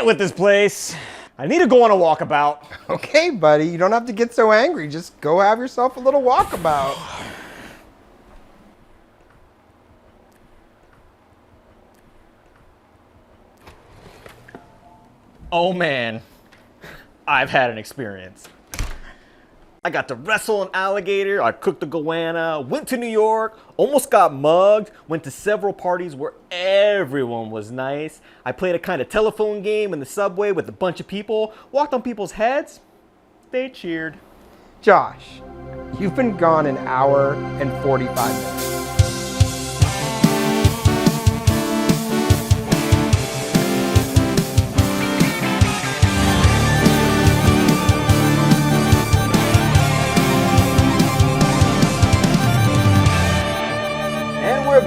with this place. I need to go on a walkabout. Okay, buddy, you don't have to get so angry. Just go have yourself a little walkabout. Oh man, I've had an experience. I got to wrestle an alligator, I cooked a goanna, went to New York, almost got mugged, went to several parties where everyone was nice. I played a kind of telephone game in the subway with a bunch of people, walked on people's heads, they cheered. Josh, you've been gone an hour and 45 minutes.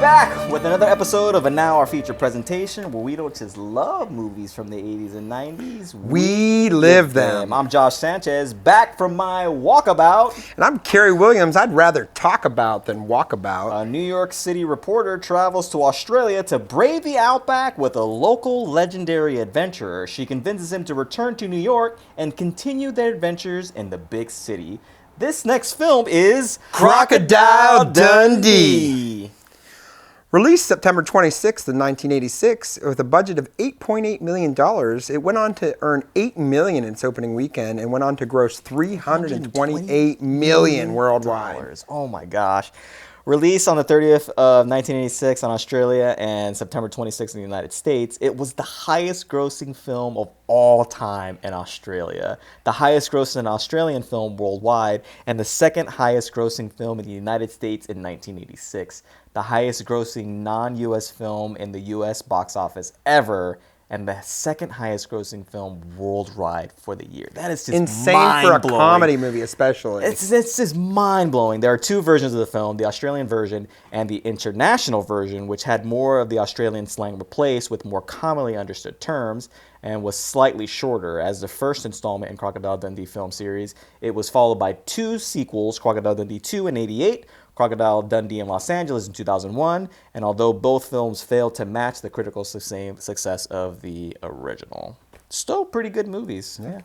Back with another episode of a Now Our Feature presentation where we don't just love movies from the 80s and 90s. We live them. I'm Josh Sanchez, back from my walkabout. And I'm Carey Williams. I'd rather talk about than walk about. A New York City reporter travels to Australia to brave the outback with a local legendary adventurer. She convinces him to return to New York and continue their adventures in the big city. This next film is Crocodile Dundee. Released September 26th of 1986, with a budget of $8.8 million, it went on to earn $8 million in its opening weekend and went on to gross $328 million worldwide. Oh my gosh. Released on the 30th of 1986 in Australia and September 26th in the United States, it was the highest grossing film of all time in Australia, the highest grossing Australian film worldwide, and the second highest grossing film in the United States in 1986, the highest grossing non-US film in the US box office ever, and the second highest grossing film worldwide for the year. That is just insane for a comedy movie, especially. It's just mind-blowing. There are two versions of the film, the Australian version and the international version, which had more of the Australian slang replaced with more commonly understood terms and was slightly shorter. As the first installment in Crocodile Dundee film series, it was followed by two sequels, Crocodile Dundee 2 in '88, Crocodile Dundee in Los Angeles in 2001, and although both films failed to match the critical success of the original. Still pretty good movies. Yeah.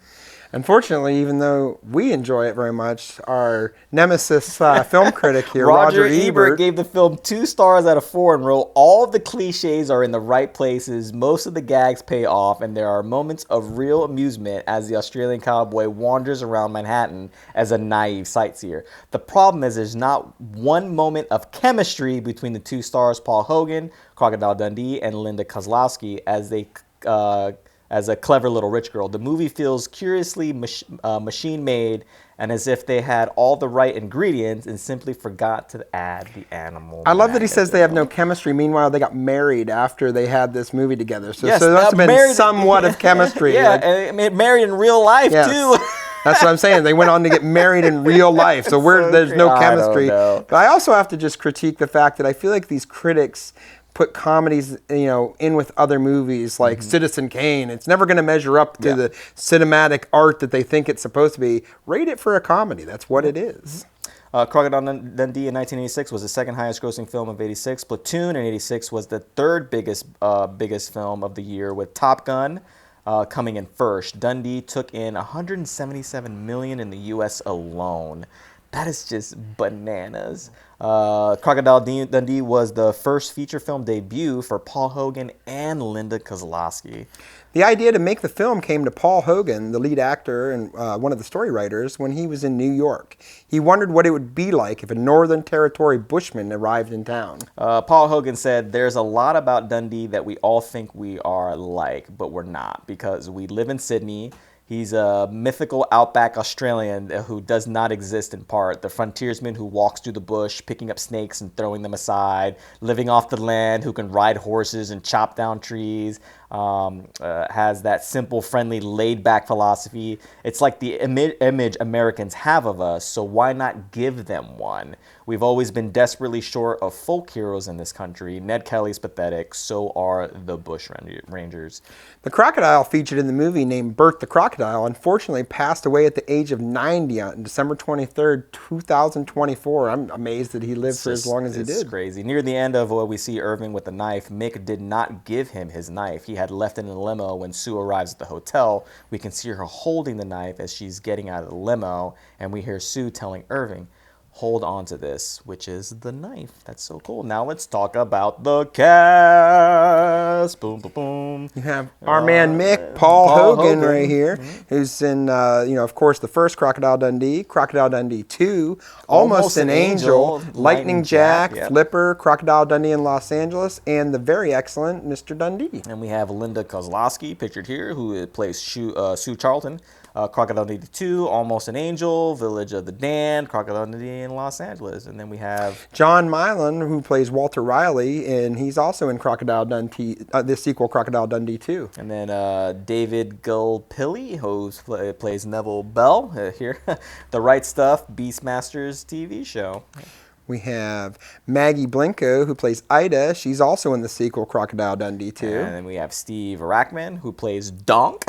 Unfortunately, even though we enjoy it very much, our nemesis film critic here, Roger Ebert, gave the film 2 stars out of 4 and wrote, all of the cliches are in the right places, most of the gags pay off, and there are moments of real amusement as the Australian cowboy wanders around Manhattan as a naive sightseer. The problem is there's not one moment of chemistry between the 2 stars, Paul Hogan, Crocodile Dundee, and Linda Kozlowski, as a clever little rich girl. The movie feels curiously machine-made and as if they had all the right ingredients and simply forgot to add the animal. I love that he says they have no chemistry. Meanwhile, they got married after they had this movie together. So, yes, so there must have been somewhat of chemistry. Yeah, like, and married in real life, too. That's what I'm saying. They went on to get married in real life. So there's no chemistry. But I also have to just critique the fact that I feel like these critics put comedies, in with other movies like Citizen Kane. It's never going to measure up to the cinematic art that they think it's supposed to be. Rate it for a comedy. That's what it is. Crocodile Dundee in 1986 was the second highest grossing film of '86. Platoon in '86 was the third biggest film of the year, with Top Gun coming in first. Dundee took in $177 million in the U.S. alone. That is just bananas. Crocodile Dundee was the first feature film debut for Paul Hogan and Linda Kozlowski. The idea to make the film came to Paul Hogan, the lead actor and one of the story writers, when he was in New York. He wondered what it would be like if a Northern Territory bushman arrived in town. Paul Hogan said, "There's a lot about Dundee that we all think we are like, but we're not, because we live in Sydney. He's a mythical outback Australian who does not exist in part. The frontiersman who walks through the bush, picking up snakes and throwing them aside, living off the land, who can ride horses and chop down trees, has that simple, friendly, laid-back philosophy. It's like the image Americans have of us, so why not give them one? We've always been desperately short of folk heroes in this country. Ned Kelly's pathetic, so are the Bush Rangers." The crocodile featured in the movie, named Bert the Crocodile, Crocodile unfortunately passed away at the age of 90 on December 23rd, 2024. I'm amazed that he lived for as long as he did. It's crazy. Near the end of what we see Irving with the knife, Mick did not give him his knife. He had left it in the limo. When Sue arrives at the hotel, we can see her holding the knife as she's getting out of the limo, and we hear Sue telling Irving, hold on to this, which is the knife. That's so cool. Now let's talk about the cast. Boom, boom, boom. You have our man Mick, Paul Hogan right here, who's in, of course, the first Crocodile Dundee, Crocodile Dundee 2, Almost an Angel, Lightning Jack, yep. Flipper, Crocodile Dundee in Los Angeles, and the very excellent Mr. Dundee. And we have Linda Kozlowski, pictured here, who plays Sue Charlton. Crocodile Dundee 2, Almost an Angel, Village of the Damned, Crocodile Dundee in Los Angeles. And then we have John Milan, who plays Walter Riley, and he's also in Crocodile Dundee, this sequel, Crocodile Dundee 2. And then David Gulpilli, who plays Neville Bell here. The Right Stuff, Beastmasters TV show. We have Maggie Blinko, who plays Ida. She's also in the sequel, Crocodile Dundee 2. And then we have Steve Rackman, who plays Donk.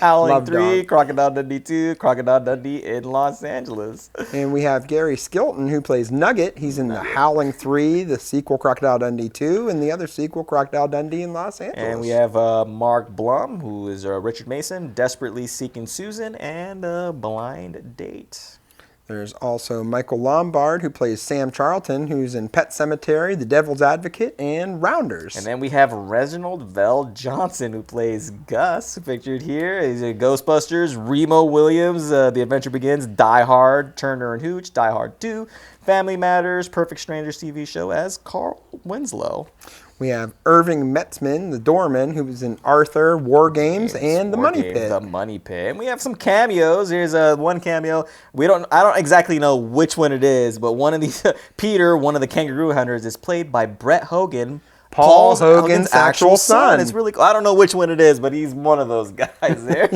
Howling 3, Donk. Crocodile Dundee 2, Crocodile Dundee in Los Angeles. And we have Gary Skilton, who plays Nugget. He's in the Howling 3, the sequel, Crocodile Dundee 2, and the other sequel, Crocodile Dundee in Los Angeles. And we have Mark Blum, who is Richard Mason, Desperately Seeking Susan, and Blind Date. There's also Michael Lombard, who plays Sam Charlton, who's in Pet Sematary, The Devil's Advocate, and Rounders. And then we have Reginald Vell Johnson, who plays Gus, pictured here. He's in Ghostbusters, Remo Williams, The Adventure Begins, Die Hard, Turner and Hooch, Die Hard 2, Family Matters, Perfect Strangers TV show as Carl Winslow. We have Irving Metzman, the doorman, who was in Arthur, War Games, and The Money Pit. The Money Pit. And we have some cameos. Here's one cameo. I don't exactly know which one it is, but one of these, Peter, one of the kangaroo hunters, is played by Brett Hogan, Paul Hogan's actual son. It's really cool. I don't know which one it is, but he's one of those guys there.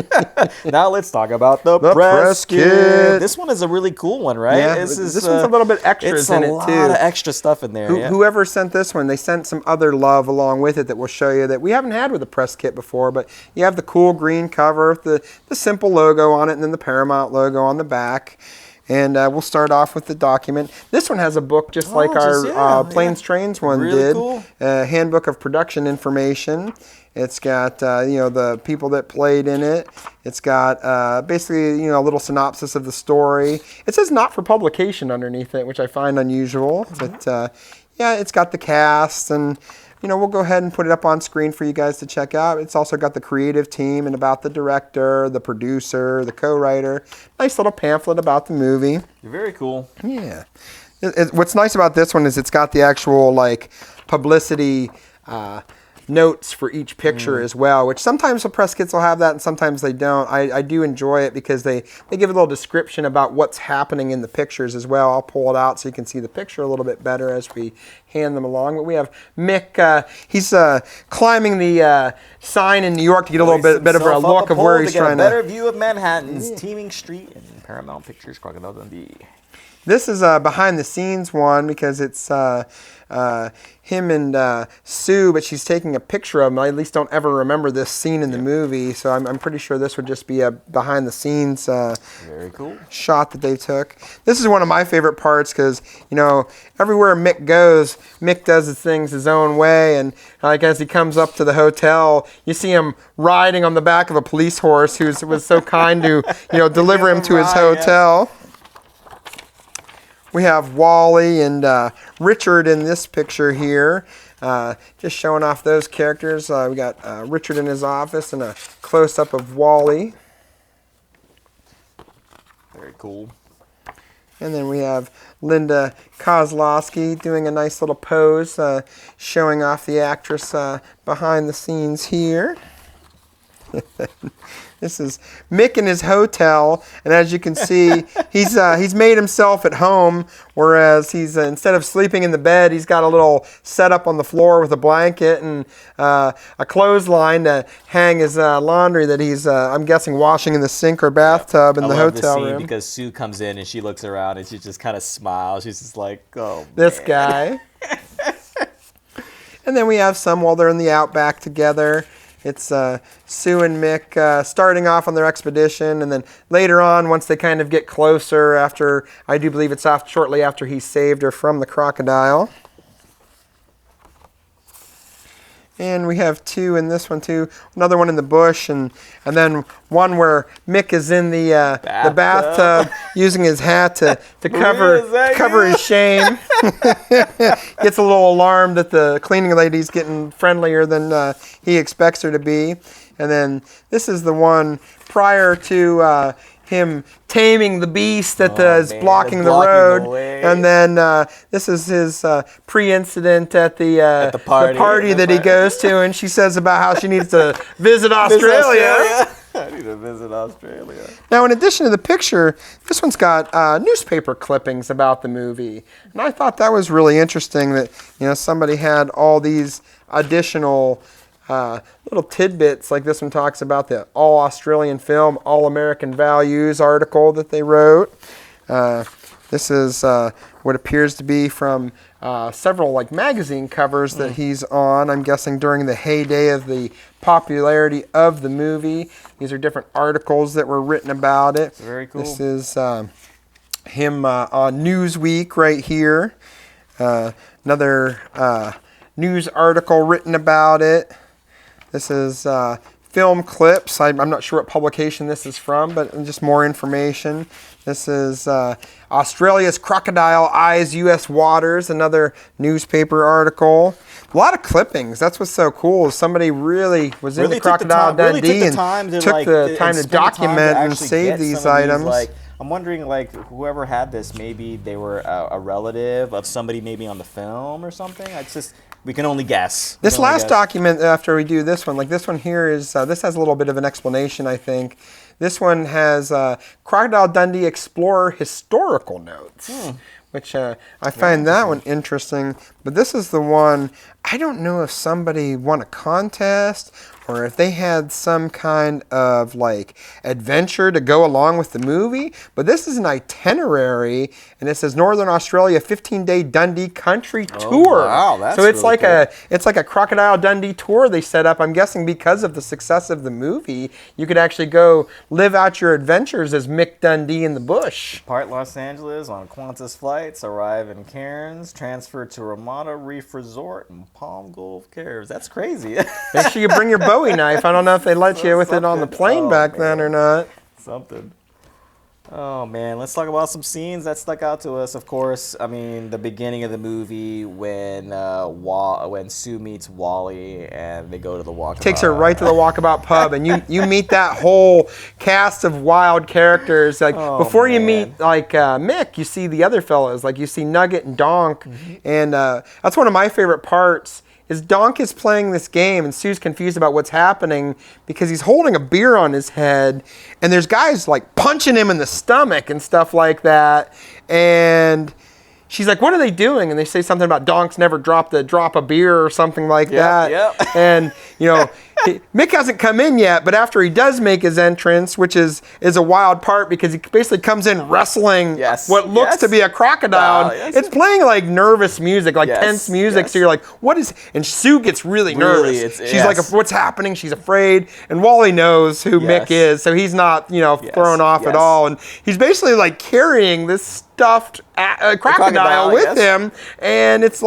Now let's talk about the press kit. This one is a really cool one, right? Yeah, this one's a little bit extras in it, too. It's a lot of extra stuff in there. Whoever sent this one, they sent some other love along with it that we'll show you that we haven't had with the press kit before, but you have the cool green cover, the simple logo on it, and then the Paramount logo on the back. And we'll start off with the document. This one has a book just like our Planes, Trains one really did. Cool. Handbook of Production Information. It's got the people that played in it. It's got basically a little synopsis of the story. It says not for publication underneath it, which I find unusual. But it's got the cast, and we'll go ahead and put it up on screen for you guys to check out. It's also got the creative team and about the director, the producer, the co-writer. Nice little pamphlet about the movie. Very cool. Yeah. What's nice about this one is it's got the actual publicity notes for each picture as well, which sometimes the press kits will have that and sometimes they don't. I do enjoy it because they give a little description about what's happening in the pictures as well. I'll pull it out so you can see the picture a little bit better as we hand them along. But we have Mick, he's climbing the sign in New York to get a little bit of a look of where he's trying to get a better view of Manhattan's teeming street and Paramount Pictures Crocodile Dundee. This is a behind the scenes one because it's him and Sue, but she's taking a picture of him. I at least don't ever remember this scene in the movie, so I'm pretty sure this would just be a behind the scenes very cool shot that they took. This is one of my favorite parts because everywhere Mick goes, Mick does his things his own way, and as he comes up to the hotel, you see him riding on the back of a police horse who was so kind to deliver him to his hotel. Yeah. We have Wally and Richard in this picture here, just showing off those characters. We got Richard in his office and a close-up of Wally. Very cool. And then we have Linda Kozlowski doing a nice little pose, showing off the actress behind the scenes here. This is Mick in his hotel, and as you can see, he's made himself at home. Whereas he's instead of sleeping in the bed, he's got a little setup on the floor with a blanket and a clothesline to hang his laundry that he's, I'm guessing, washing in the sink or bathtub in the hotel room. Because Sue comes in and she looks around and she just kind of smiles. She's just like, "Oh, this guy." And then we have some while they're in the outback together. It's Sue and Mick starting off on their expedition, and then later on, once they kind of get closer, after I do believe it's shortly after he saved her from the crocodile. And we have two in this one too. Another one in the bush, and then one where Mick is in the bathtub using his hat to cover his shame. Gets a little alarmed that the cleaning lady's getting friendlier than he expects her to be. And then this is the one prior to him taming the beast that is blocking the road. And then this is his pre-incident at the party that he goes to, and she says about how she needs to visit Australia. I need to visit Australia. Now, in addition to the picture, this one's got newspaper clippings about the movie. And I thought that was really interesting that, somebody had all these additional little tidbits, like this one talks about the All Australian Film, All American Values article that they wrote. This is what appears to be from several magazine covers that he's on, I'm guessing during the heyday of the popularity of the movie. These are different articles that were written about it. Very cool. This is him on Newsweek right here. Another news article written about it. This is film clips. I'm not sure what publication this is from, but just more information. This is Australia's crocodile eyes U.S. waters, another newspaper article. A lot of clippings. That's what's so cool. Somebody really was into Crocodile Dundee and took the time to document and save these items. I'm wondering, whoever had this, maybe they were a relative of somebody maybe on the film or something. We can only guess. This last document, after we do this one, this one here is, this has a little bit of an explanation, I think. This one has Crocodile Dundee Explorer historical notes, which I find that one interesting. But this is the one, I don't know if somebody won a contest or if they had some kind of adventure to go along with the movie. But this is an itinerary, and it says Northern Australia 15-day Dundee country tour. Wow, that's so it's really cool. It's like a Crocodile Dundee tour they set up. I'm guessing because of the success of the movie, you could actually go live out your adventures as Mick Dundee in the bush. Part Los Angeles on Qantas flights, arrive in Cairns, transfer to Ramada Reef Resort and Palm Gulf Caves. That's crazy. Make sure you bring your Bowie knife. I don't know if they let you with it on the plane back then or not. Something. Oh man, let's talk about some scenes that stuck out to us. Of course, I mean the beginning of the movie when Sue meets Wally and they go to the walkabout. Takes her right to the Walkabout pub, and you meet that whole cast of wild characters. Before you meet Mick, you see the other fellows. You see Nugget and Donk, and that's one of my favorite parts. Is Donk is playing this game, and Sue's confused about what's happening because he's holding a beer on his head, and there's guys punching him in the stomach and stuff like that, and she's like, what are they doing? And they say something about Donk's never dropped a drop of beer or something like that. Yep. And, Mick hasn't come in yet, but after he does make his entrance, which is a wild part because he basically comes in wrestling what looks to be a crocodile. It's playing nervous music, tense music. So you're like, what is... And Sue gets really nervous. She's like, what's happening? She's afraid. And Wally knows who Mick is, so he's not, thrown off at all. And he's basically carrying this stuffed crocodile with him. And it's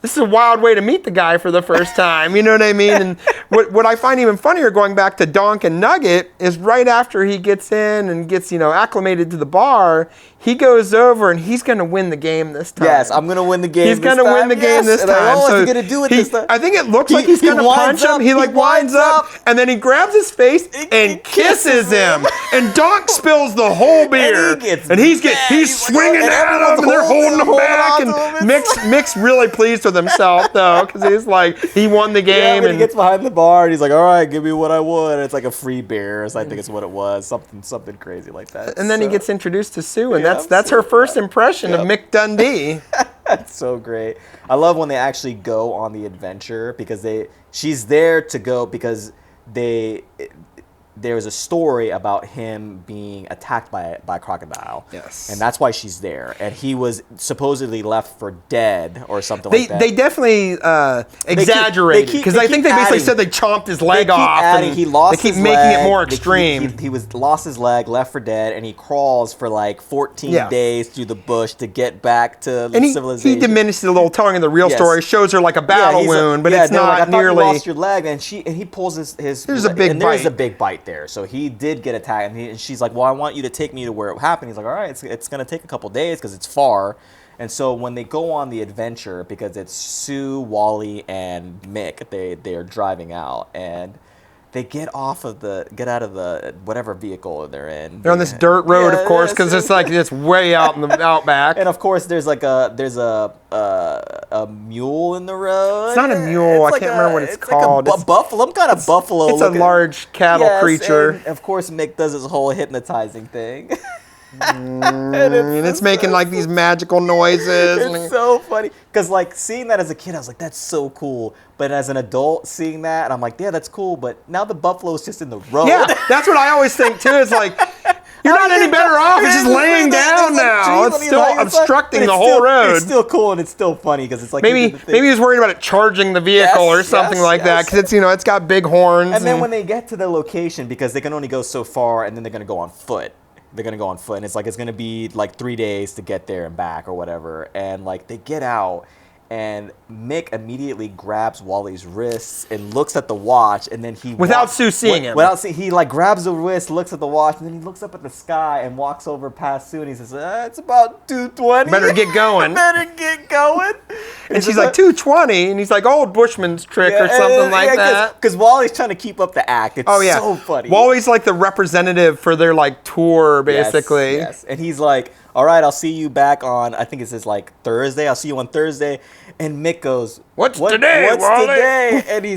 this is a wild way to meet the guy for the first time. You know what I mean? And what I find even funnier, going back to Donk and Nugget, is right after he gets in and gets, acclimated to the bar, he goes over and he's going to win the game this time. Yes, I'm going to win the game He's going to win the game this time. What's he going to do with this time? I think it looks like he's going to punch him. He winds up, and then he grabs his face and kisses him. And Donk spills the whole beer. And he's swinging at him, and they're holding him back. And Mick's really pleased with himself, though, because he's he won the game. When he gets behind the bar, and he's like, all right, give me what I want. And it's a free beer, so I think it's what it was. Something crazy like that. And then he gets introduced to Sue, and that's her first impression of Mick Dundee. That's so great. I love when they actually go on the adventure because she's there to go because there's a story about him being attacked by a crocodile. Yes. And that's why she's there. And he was supposedly left for dead or something like that. They definitely exaggerated because I think they basically said they chomped his leg off. Adding, he lost they keep his making leg. it more extreme. He lost his leg, left for dead, and he crawls for like 14 days through the bush to get back to civilization. He diminished it a little, telling the real story. Shows her like a battle wound, but it's not nearly. You lost your leg, and he pulls his. There's a big bite. There's a big bite there, so he did get attacked, and she's like, "Well, I want you to take me to where it happened." He's like, "All right, it's gonna take a couple days because it's far." And so when they go on the adventure, because it's Sue, Wally, and Mick, they are driving out, and they get out of the whatever vehicle they're in. They're on this dirt road, of course, because it's like it's way out in the outback. And of course, there's a mule in the road. It's not a mule. I can't remember what it's called. Like a buffalo, some kind of buffalo. It's a large cattle creature. And of course, Mick does his whole hypnotizing thing. and it's making like these magical noises. It's so funny because like seeing that as a kid, I was like, "That's so cool." But as an adult, seeing that, and I'm like, "Yeah, that's cool." But now the buffalo's just in the road. Yeah, that's what I always think too. It's like you're not any better off. It's just laying down now. It's still obstructing the whole road. It's still cool and it's still funny because it's like maybe he was worried about it charging the vehicle or something like that because it's it's got big horns. And then when they get to the location, because they can only go so far, and then they're gonna go on foot. They're gonna go on foot, and it's gonna be like 3 days to get there and back or whatever. And like they get out, and Mick immediately grabs Wally's wrists and looks at the watch, and then without Sue seeing him. He like grabs the wrist, looks at the watch, and then he looks up at the sky and walks over past Sue, and he says, "It's about 2:20. Better get going." Better get going." And she's like 2:20, and he's like, "Old Bushman's trick" or something like that. Because Wally's trying to keep up the act. It's so funny. Wally's like the representative for their like tour, basically. Yes. And he's like, "All right, I'll see you back on," I think it says like Thursday. "I'll see you on Thursday." And Mick goes, What's today, Wally? And he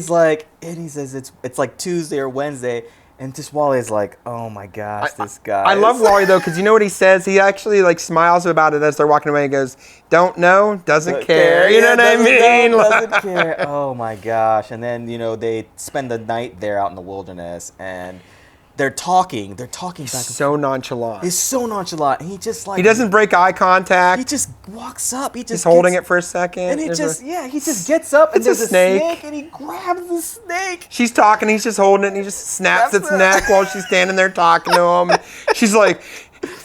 says it's like Tuesday or Wednesday. And just Wally's like, "Oh my gosh, this guy." I love Wally though, because you know what he says? He actually like smiles about it as they're walking away and goes, "Don't know, doesn't care." You know what I mean? Doesn't care. Oh my gosh. And then, they spend the night there out in the wilderness, and they're talking back and forth. So nonchalant. He's so nonchalant. He just like... He doesn't break eye contact. He just walks up. He's holding it for a second. And he just gets up, and there's a snake, and he grabs the snake. She's talking, he's just holding it, and he just snaps its neck while she's standing there talking to him. She's like,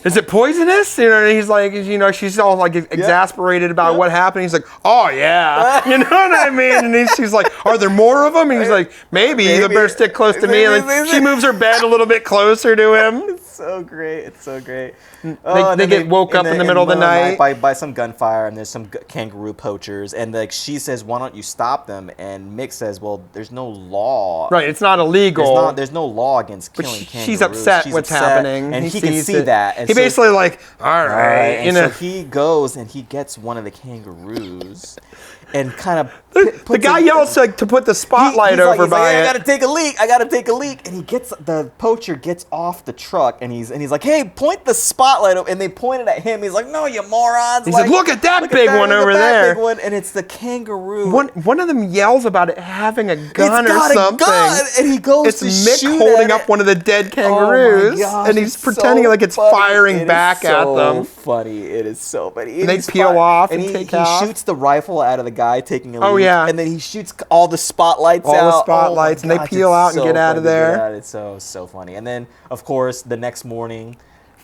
"Is it poisonous?" And he's like, she's all like exasperated about what happened. He's like, "Oh yeah," you know what I mean? And she's like, "Are there more of them?" And he's like, "Maybe. You better stick close to me." And then she moves her bed a little bit closer to him. It's so great. It's so great. They get woke up in the middle of the night by some gunfire, and there's some kangaroo poachers, and like she says, "Why don't you stop them?" And Mick says, "Well, there's no law. Right, it's not illegal. There's no law against killing kangaroos." She's upset what's happening, and he can see that. And he basically like, all right, and so he goes and he gets one of the kangaroos, and kind of the guy yells to put the spotlight over by it. "I gotta take a leak! I gotta take a leak!" And the poacher gets off the truck, and he's like, "Hey, point the spotlight over!" And they pointed at him. He's like, "No, you morons!" He's like, "Look at that big one over there!" Big one, and it's the kangaroo. One of them yells about it having a gun or something. And he goes it's to Mick shoot holding at up one of the dead kangaroos, oh my gosh, and he's pretending like it's firing back at them. Funny. It is so funny. And they peel off and take off. He shoots the rifle out of the guy taking a leak. Oh yeah. And then he shoots all the spotlights and they peel out and get out of there. It's so funny. And then of course the next morning,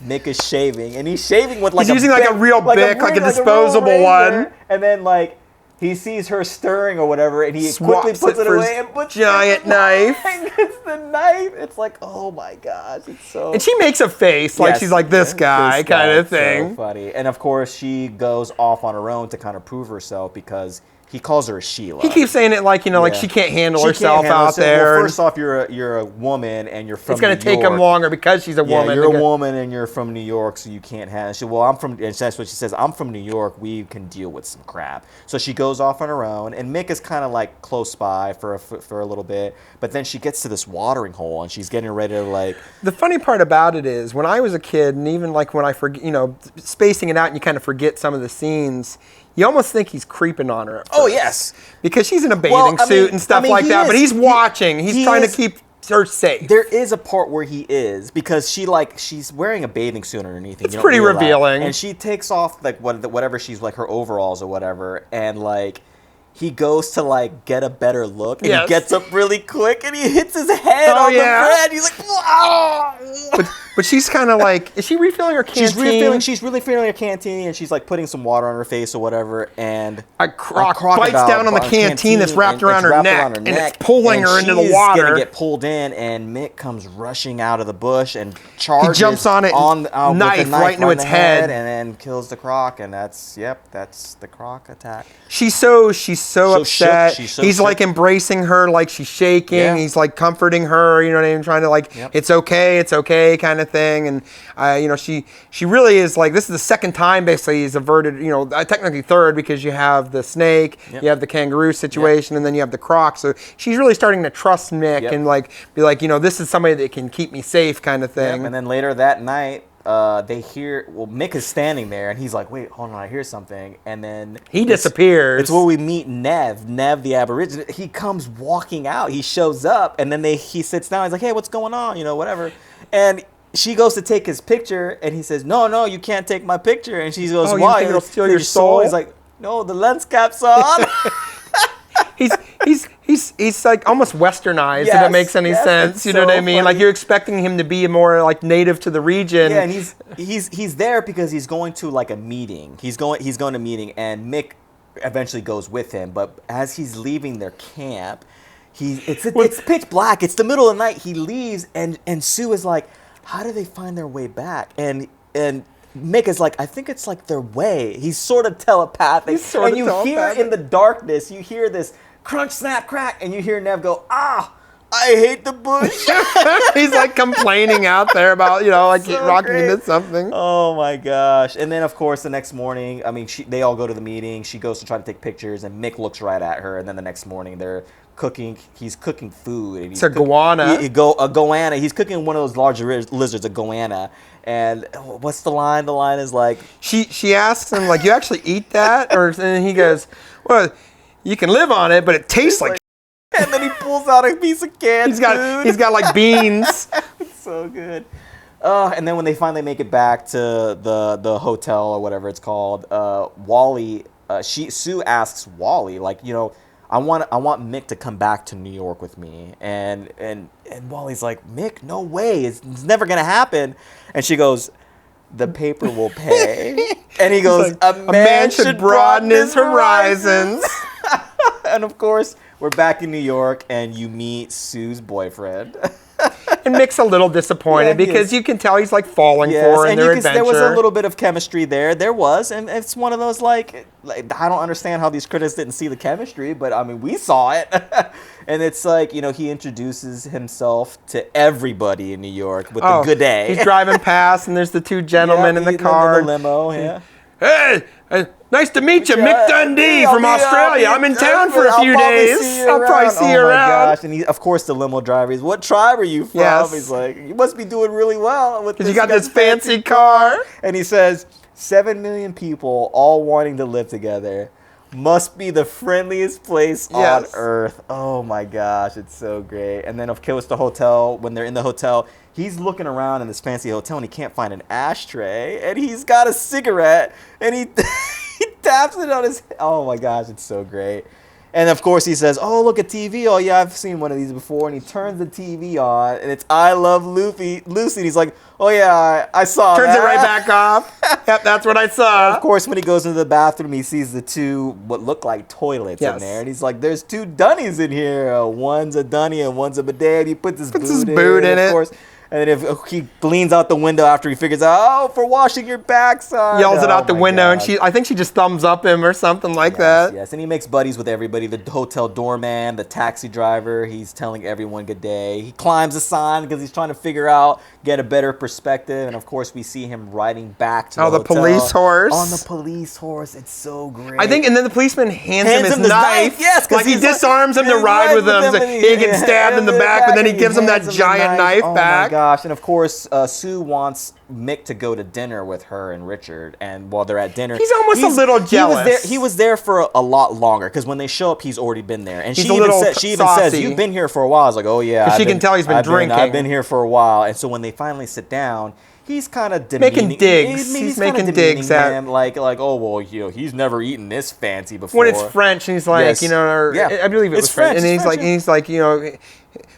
Mick is shaving, and he's shaving with like he's using like a real Bic, like a disposable one. And then like he sees her stirring or whatever, and he Swaps quickly puts it away and puts giant knife. And gets the knife. It's like, oh my gosh, it's so. And she makes a face like she's like this guy kind of thing. So funny. And of course, she goes off on her own to kind of prove herself because he calls her Sheila. He keeps saying it like, like she can't handle herself out there. Well, first off, you're a woman and you're from New York. It's going to take him longer because she's a woman. You're a woman and you're from New York, so you can't handle. Well, and that's what she says. "I'm from New York. We can deal with some crap." So she goes off on her own, and Mick is kind of like close by for a little bit, but then she gets to this watering hole and she's getting ready to like. The funny part about it is when I was a kid, and even like when I forget, spacing it out, and you kind of forget some of the scenes. You almost think he's creeping on her. Oh yes, because she's in a bathing suit and stuff like that. But he's watching. He's trying to keep her safe. There is a part where he is, because she's wearing a bathing suit underneath. It's pretty revealing. And she takes off like whatever she's like, her overalls or whatever, and like he goes to like get a better look, and he gets up really quick, and he hits his head on the bread. He's like, "Wow!" But she's kind of like, is she refilling her canteen? She's really refilling her canteen, and she's like putting some water on her face or whatever. And a crocodile bites down on the canteen that's wrapped around her neck, and it's pulling her into the water. She's gonna get pulled in, and Mick comes rushing out of the bush and charges. He jumps on it, with a knife right into its head, and then kills the croc. And that's the croc attack. She's so upset. He's like embracing her, like she's shaking. Yeah. He's like comforting her, you know what I mean? Trying to like, it's okay kind of thing. And you know, she really is like, this is the second time basically he's averted, you know, technically third, because you have the snake, you have the kangaroo situation, and then you have the croc. So she's really starting to trust Mick and like be like, you know, this is somebody that can keep me safe kind of thing. And then later that night, they hear, Mick is standing there, and he's like, wait, hold on, I hear something. And then he disappears. It's where we meet Nev the Aborigine. He comes walking out. He shows up, and then he sits down. He's like, hey, what's going on? You know, whatever. And she goes to take his picture, and he says, no, you can't take my picture. And she goes, why? You think it'll steal your soul? He's like, no, the lens cap's on. He's like almost westernized, if it makes any sense. You know what I mean? Funny. Like you're expecting him to be more like native to the region. Yeah, and he's there because he's going to like a meeting. He's going to a meeting, and Mick eventually goes with him. But as he's leaving their camp, it's pitch black. It's the middle of the night. He leaves, and Sue is like, how do they find their way back? And Mick is like, I think it's like their way. He's sort of telepathic. And you hear in the darkness, you hear this crunch, snap, crack, and you hear Nev go, I hate the bush. He's like complaining out there about, you know, like so rocking great. into something. Oh my gosh. And then of course the next morning, I mean, they all go to the meeting. She goes to try to take pictures, and Mick looks right at her. And then the next morning they're cooking. He's cooking food. And it's a goanna. A goanna. He's cooking one of those larger lizards, a goanna. And what's the line? The line is like, she asks him, like, you actually eat that? And he goes, well, you can live on it, but it tastes like. And then he pulls out a piece of canned food. He's got like beans. It's so good. And then when they finally make it back to the hotel or whatever it's called, Wally, Sue asks Wally, like, you know, I want Mick to come back to New York with me, and Wally's like, Mick, no way, it's never gonna happen. And she goes, the paper will pay. And he goes, like, a man should broaden his horizons. And of course, we're back in New York, and you meet Sue's boyfriend. And Mick's a little disappointed because you can tell he's like falling for her in their adventure. There was a little bit of chemistry there. There was, and it's one of those like I don't understand how these critics didn't see the chemistry, but I mean we saw it. And it's like, you know, he introduces himself to everybody in New York with the good day. He's driving past, and there's the two gentlemen in the car. In the limo, yeah. Hey, nice to meet you, Mick Dundee from Australia. I'm in town for a few days. I'll probably see you around. Oh my gosh! And of course, the limo driver. What tribe are you from? Yes. He's like, you must be doing really well with this. You got this fancy car. And he says, 7 million people all wanting to live together. Must be the friendliest place on earth. Oh my gosh, it's so great. And then of course the hotel, when they're in the hotel, he's looking around in this fancy hotel and he can't find an ashtray, and he's got a cigarette, and he taps it on his, oh my gosh, it's so great. And of course he says, oh, look at TV. Oh yeah, I've seen one of these before. And he turns the TV on, and it's I Love Lucy. And he's like, oh yeah, I saw Turns that. it right back off. Yep, that's what I saw. And of course, when he goes into the bathroom, he sees the two, what look like toilets in there. And he's like, there's two dunnies in here. One's a dunny and one's a bidet. He puts his boot in it. Of course. And then if he leans out the window after he figures out, oh, for washing your backside. Yells it out the window, and I think she just thumbs up him or something like that. Yes, and he makes buddies with everybody. The hotel doorman, the taxi driver, he's telling everyone good day. He climbs a sign because he's trying to figure out, get a better perspective. And of course, we see him riding back to the hotel. Police horse. On the police horse. It's so great. I think, and then the policeman hands him his knife. Yes, like he disarms him to ride with him. So he gets stabbed in the back, but then he gives him that giant knife back. gosh. And of course, Sue wants Mick to go to dinner with her and Richard. And while they're at dinner, he's almost a little jealous. He was there for a lot longer because when they show up, he's already been there. And He's she even says, "You've been here for a while." I was like, "Oh yeah." She can tell he's been drinking. I've been here for a while. And so when they finally sit down, he's kind of making digs. He's making digs at him, like, oh well, he's never eaten this fancy before. When it's French, and he's like, Yes. I believe it was French. And he's like,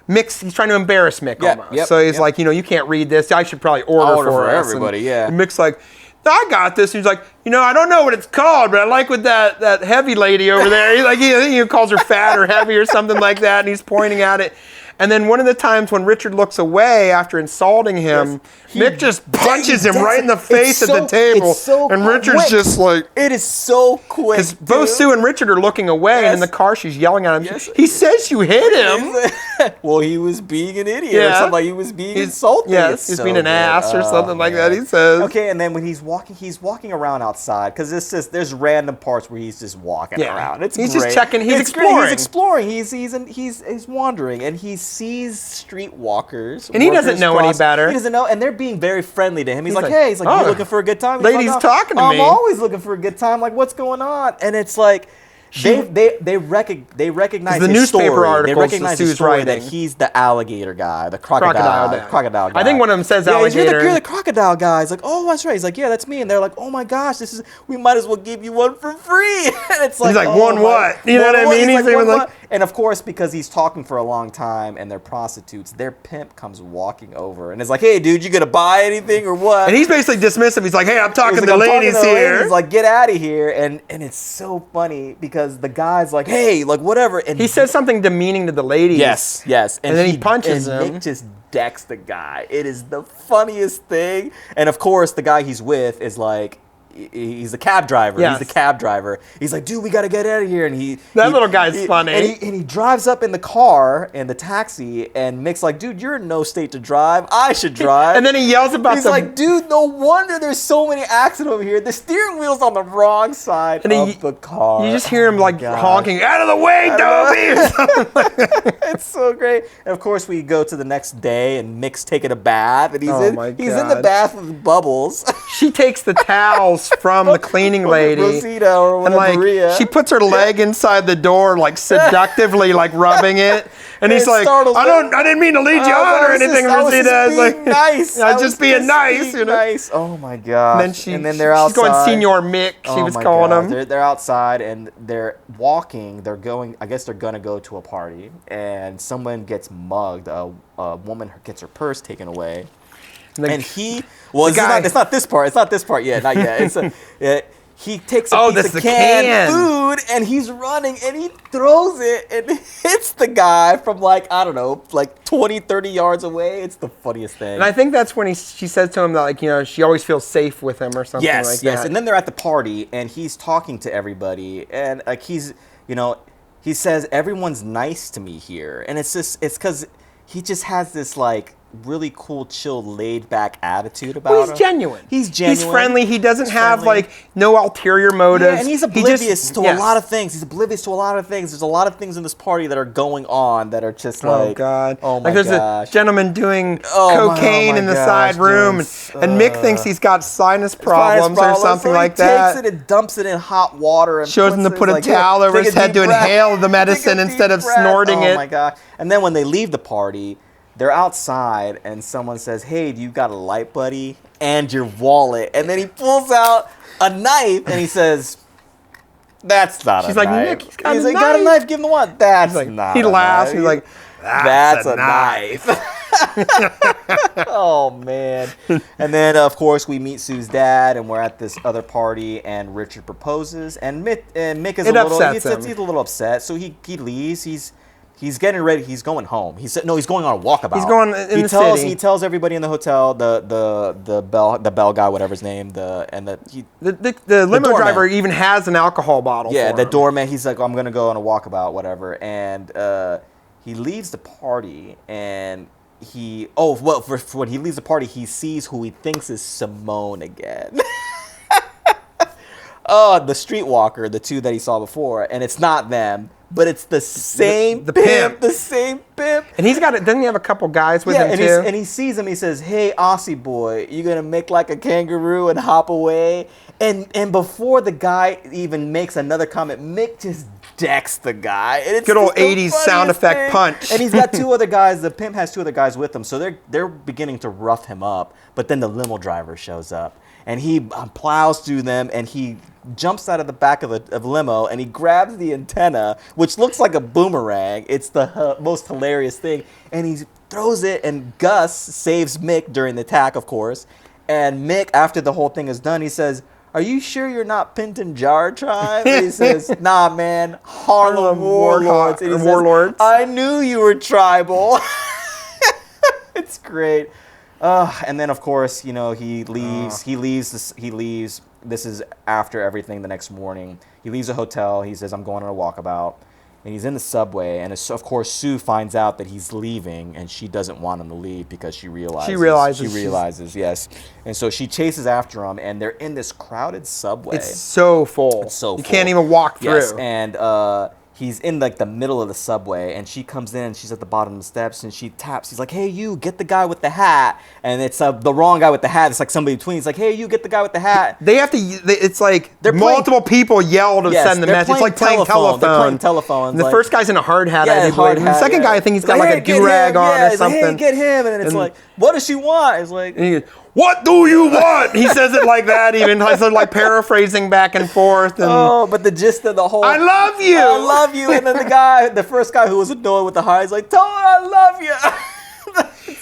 Mick's, he's trying to embarrass Mick almost. Yep, so he's like, you can't read this. I should probably order for us. everybody. And Mick's like, I got this. He's like, I don't know what it's called, but I like what that heavy lady over there. He's like, he calls her fat or heavy or something like that, and he's pointing at it. And then one of the times when Richard looks away after insulting him, Mick just punches him right in the face at the table. And Richard's just like... It is so quick. Because both Sue and Richard are looking away, and in the car she's yelling at him. Yes. He says you hit him. Well, he was being an idiot or something. Like he was being insulting. Yes, he's being an ass or something like that, he says. Okay, and then when he's walking around outside, because there's random parts where he's just walking around. He's great. just checking, he's exploring. He's wandering, and he sees streetwalkers. And he doesn't know any better. He doesn't know, and they're being very friendly to him. He's like, hey, you looking for a good time? Ladies talking to me. I'm always looking for a good time. Like, what's going on? And it's like, they recognize the his newspaper story. articles They recognize his Sue's story writing. that he's the alligator guy, the crocodile guy. I think one of them says alligator. You're the crocodile guy. He's like, oh, that's right. He's like, yeah, that's me. And they're like, oh my gosh, we might as well give you one for free. And it's like, he's like, one what? You know what I mean? He's like, and of course, because he's talking for a long time and they're prostitutes, their pimp comes walking over and is like, hey, dude, you gonna buy anything or what? And he's basically dismissive. He's like, hey, I'm talking to the ladies here. He's like, get out of here. And it's so funny because the guy's like, hey, like whatever. And he says something demeaning to the ladies. Yes. And then he punches him. Nick just decks the guy. It is the funniest thing. And of course, the guy he's with is like, he's a cab driver. Yes. He's the cab driver. He's like, dude, we got to get out of here. And that little guy's funny. And he drives up in the car, in the taxi, and Mick's like, dude, you're in no state to drive. I should drive. And then he yells about He's like, dude, no wonder there's so many accidents over here. The steering wheel's on the wrong side of the car. You just hear him honking, out of the way, Dobie! It's so great. And of course, we go to the next day, and Mick's taking a bath, and he's in the bath with bubbles. She takes the towels from the cleaning lady, Rosita or whatever, Maria. She puts her leg inside the door, like seductively, like rubbing it, and he's like, "I didn't mean to lead you on or anything, Rosita." I was just being nice. I was just being nice, Nice. Oh my gosh. And then they're outside. She's going Senor Mick. She was calling him. They're outside and they're walking. They're going. I guess they're gonna go to a party, and someone gets mugged. A woman gets her purse taken away. And it's not this part. It's not this part yet. Not yet. It's he takes a piece of canned food and he's running and he throws it and hits the guy from like, I don't know, like 20, 30 yards away. It's the funniest thing. And I think that's when she says to him that, like, she always feels safe with him or something like that. Yes. And then they're at the party and he's talking to everybody and like he says, everyone's nice to me here. And it's because he just has this like really cool, chill, laid-back attitude about him. He's genuine. He's friendly. He doesn't have like no ulterior motives. Yeah, and he's oblivious to a lot of things. There's a lot of things in this party that are going on that are just like, oh god, oh my like there's a gentleman doing cocaine in the side room, and Mick thinks he's got sinus problems or something like that. He takes it and dumps it in hot water and shows him to put a towel over his head to inhale the medicine instead of snorting it. Oh my god! And then when they leave the party, they're outside and someone says, hey, do you got a light, buddy? And your wallet. And then he pulls out a knife and he says, that's not a knife. She's like, Nick, he's got a knife. Got a knife, give him the one. That's not a knife. He laughs. He's like, that's a knife. Oh, man. And then, of course, we meet Sue's dad and we're at this other party and Richard proposes. And Mick is he's a little upset. So he leaves. He's getting ready. He's going home. He's going on a walkabout. He's going in the city. He tells everybody in the hotel, the bell guy, whatever his name, the limo driver even has an alcohol bottle. Yeah, for the him. doorman. He's like, I'm gonna go on a walkabout, whatever. And he leaves the party, and when he leaves the party, he sees who he thinks is Simone again. Oh, the streetwalker, the two that he saw before, and it's not them. but it's the same the pimp, pimp. the same pimp. And he's got it. Doesn't he have a couple guys with him and too? and he sees him. He says, "Hey, Aussie boy, you gonna make like a kangaroo and hop away?" And before the guy even makes another comment, Mick just decks the guy. And it's Good old just the 80s sound funniest effect thing. punch. And he's got two other guys. The pimp has two other guys with him, so they're beginning to rough him up. But then the limo driver shows up, and he plows through them, and he jumps out of the back of the limo, and he grabs the antenna, which looks like a boomerang. It's the most hilarious thing. And he throws it, and Gus saves Mick during the attack, of course. And Mick, after the whole thing is done, he says, "Are you sure you're not Pinton Jar Tribe?" And he says, "Nah, man, Harlem Warlords." And he says, Warlords. "I knew you were tribal." It's great. And then, of course, you know, he leaves. He leaves. This is after everything the next morning. He leaves the hotel. He says, "I'm going on a walkabout." And he's in the subway. And of course, Sue finds out that he's leaving. And she doesn't want him to leave because she realizes, yes. And so she chases after him. And they're in this crowded subway. It's so full. It's so you full. can't even walk through. Yes, and he's in like the middle of the subway, and she comes in, she's at the bottom of the steps, and she taps. He's like, "Hey, you, get the guy with the hat." And it's the wrong guy with the hat. It's like somebody between. He's like, "Hey, you, get the guy with the hat." They have to. It's like They're multiple people yell to send the message. It's like playing telephone. They're playing telephone. And the first guy's in a hard hat, I believe. hard And the hat, second guy, I think he's got like a do-rag on or something. Like, "Hey, get him!" And it's like, "What does she want?" It's like, And he goes, "What do you want?" He says it like that, even so like paraphrasing back and forth. And, oh, but the gist of the whole, I love you. I love you. And then the first guy who was annoyed with the high is like, "Tell her I love you."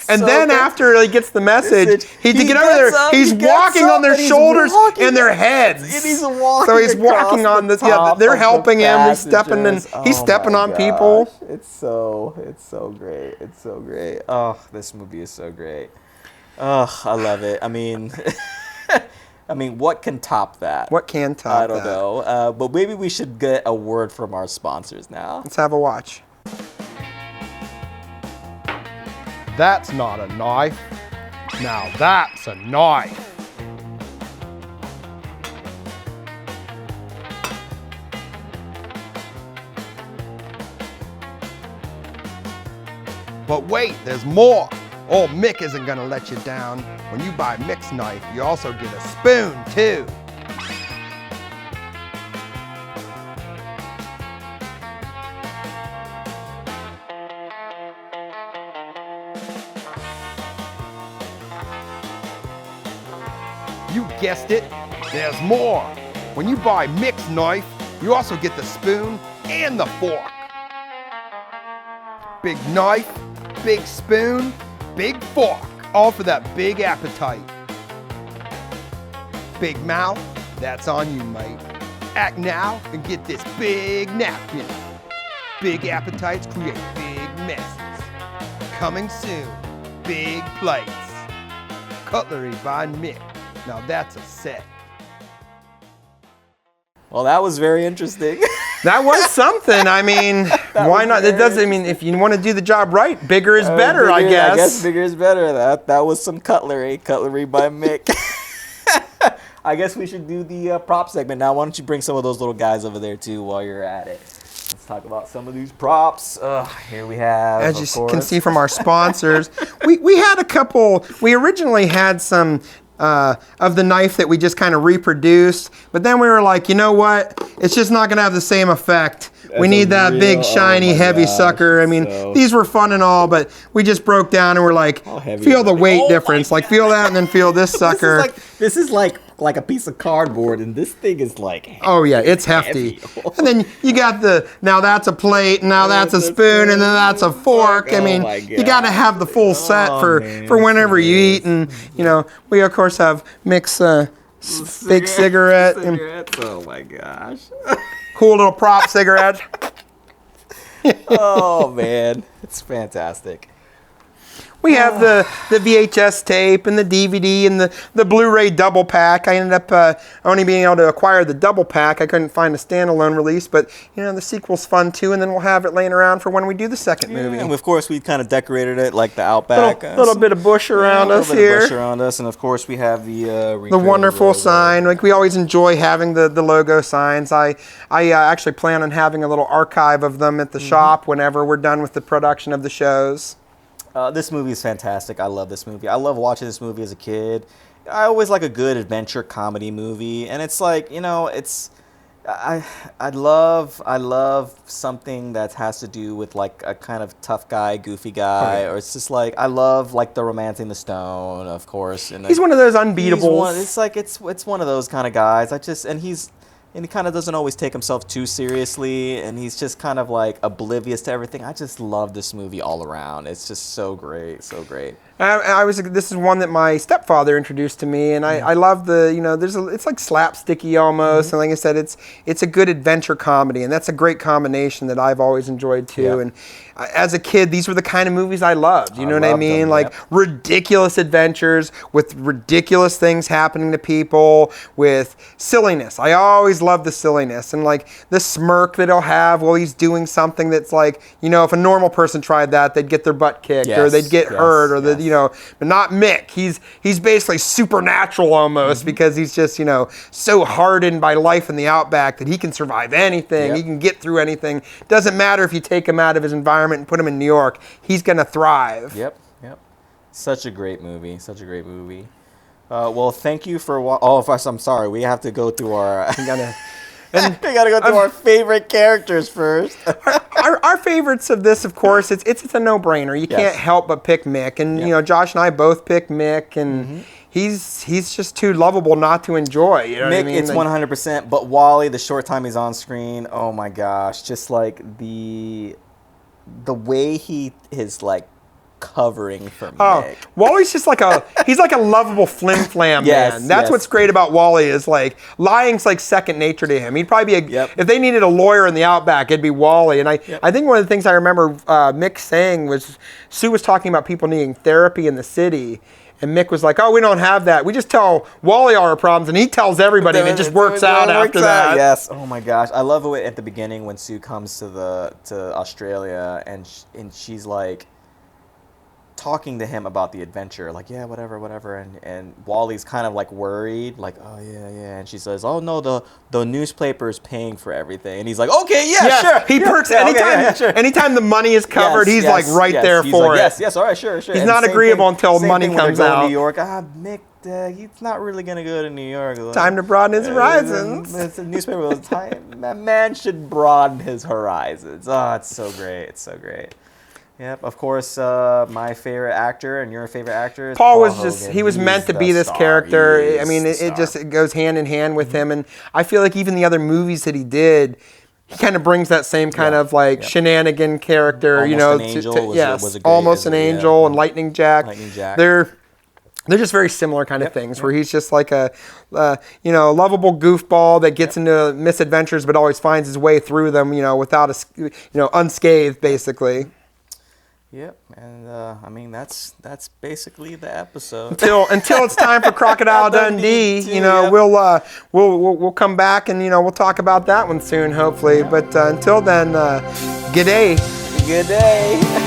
And so then good. after he gets the message, he to get over gets there, up, he's he gets walking up, on their and he's shoulders walking and their up, heads. and he's walking So he's walking across on the the. Yeah, top they're of helping the him. He's stepping and passengers. he's Oh stepping my on gosh. people. It's so great. It's so great. Oh, this movie is so great. Oh, I love it. I mean, what can top that? What can top I don't that? know. But maybe we should get a word from our sponsors now. Let's have a watch. That's not a knife. Now that's a knife. But wait, there's more. Old Mick isn't gonna let you down. When you buy Mick's knife, you also get a spoon too. You guessed it, there's more. When you buy Mick's knife, you also get the spoon and the fork. Big knife, big spoon, big fork, all for that big appetite. Big mouth, that's on you, mate. Act now and get this big napkin. Big appetites create big messes. Coming soon, big plates. Cutlery by Mick. Now that's a set. Well, that was very interesting. That was something. I mean, why not? It does. I mean, if you want to do the job right, bigger is better, I guess. I guess bigger is better. That was some cutlery by Mick. I guess we should do the prop segment now. Why don't you bring some of those little guys over there too while you're at it? Let's talk about some of these props. Here we have, as you can see from our sponsors, we had a couple. We originally had some of the knife that we just kind of reproduced, but then we were like, you know what? It's just not going to have the same effect. We need that big, shiny, heavy sucker. I mean, these were fun and all, but we just broke down and we're like, feel the weight difference. Like, feel that and then feel this sucker. This is like a piece of cardboard, and this thing is like, oh yeah, it's hefty. And then you got now that's a plate, and now that's a spoon, and then that's a fork. I mean, you got to have the full set for whenever you eat. And you know, we of course have Mick's big cigarette. Oh my gosh. Cool little prop cigarette. Oh man, it's fantastic. We have the VHS tape and the DVD and the Blu-ray double pack. I ended up only being able to acquire the double pack. I couldn't find a standalone release, but the sequel's fun too, and then we'll have it laying around for when we do the second movie. And of course, we kind of decorated it like the Outback. Little bit of bush around us here. A little bit of bush around us, and of course, we have the wonderful logo. sign. Like we always enjoy having the logo signs. I actually plan on having a little archive of them at the shop whenever we're done with the production of the shows. This movie is fantastic. I love this movie. I love watching this movie as a kid. I always like a good adventure comedy movie, and it's like I love something that has to do with like a kind of tough guy, goofy guy, or it's just like I love like the Romancing the Stone, of course. And he's one of those unbeatables. It's one of those kind of guys. And he kind of doesn't always take himself too seriously, and he's just kind of like oblivious to everything. I just love this movie all around. It's just so great, so great. This is one that my stepfather introduced to me, and I love it's like slapsticky almost, and like I said, it's a good adventure comedy, and that's a great combination that I've always enjoyed too. Yep. And as a kid, these were the kind of movies I loved. You know what I mean? Them, like ridiculous adventures with ridiculous things happening to people, with silliness. I always loved the silliness and like the smirk that he'll have while he's doing something that's like, if a normal person tried that, they'd get their butt kicked or they'd get hurt or but not Mick. He's basically supernatural almost because he's just, so hardened by life in the Outback that he can survive anything. Yep. He can get through anything. Doesn't matter if you take him out of his environment and put him in New York. He's going to thrive. Yep. Such a great movie. Well, thank you for all of us. I'm sorry. We have to go through our... we gotta go through our favorite characters first. Our favorites of this, of course, it's a no-brainer. You can't help but pick Mick. And, Josh and I both pick Mick. And he's just too lovable not to enjoy. You know Mick, what I mean? It's 100%. But Wally, the short time he's on screen, oh my gosh. Just like the way he is like covering for Mick. Wally's just like he's like a lovable flim-flam man. That's what's great about Wally is like lying's like second nature to him. He'd probably be if they needed a lawyer in the Outback, it'd be Wally. And I think one of the things I remember Mick saying was Sue was talking about people needing therapy in the city. And Mick was like, we don't have that. We just tell Wally our problems, and he tells everybody, and it just works out after that. Yes. Oh, my gosh. I love it at the beginning when Sue comes to Australia, and she's like talking to him about the adventure. Like, yeah, whatever. And Wally's kind of like worried. Like, oh, yeah. And she says, oh, no, the newspaper's paying for everything. And he's like, okay, sure. He perks anytime the money is covered, he's like right there for it. Yes, all right, sure. He's not agreeable until money comes out. New York, Mick, he's not really going to go to New York. Time to broaden his horizons. It's a newspaper. That man should broaden his horizons. Oh, it's so great. It's so great. Yep, of course, my favorite actor and your favorite actor is Paul was Hogan. just, he was meant to be this character. I mean, it goes hand in hand with him. And I feel like even the other movies that he did, he kind of brings that same kind of like shenanigan character, Almost an Angel and Lightning Jack. They're just very similar kind of things where he's just like a, lovable goofball that gets into misadventures but always finds his way through them, without unscathed basically. Yep, and that's basically the episode. Until it's time for Crocodile Dundee, we'll come back and we'll talk about that one soon, hopefully. But until then, good day. Good day.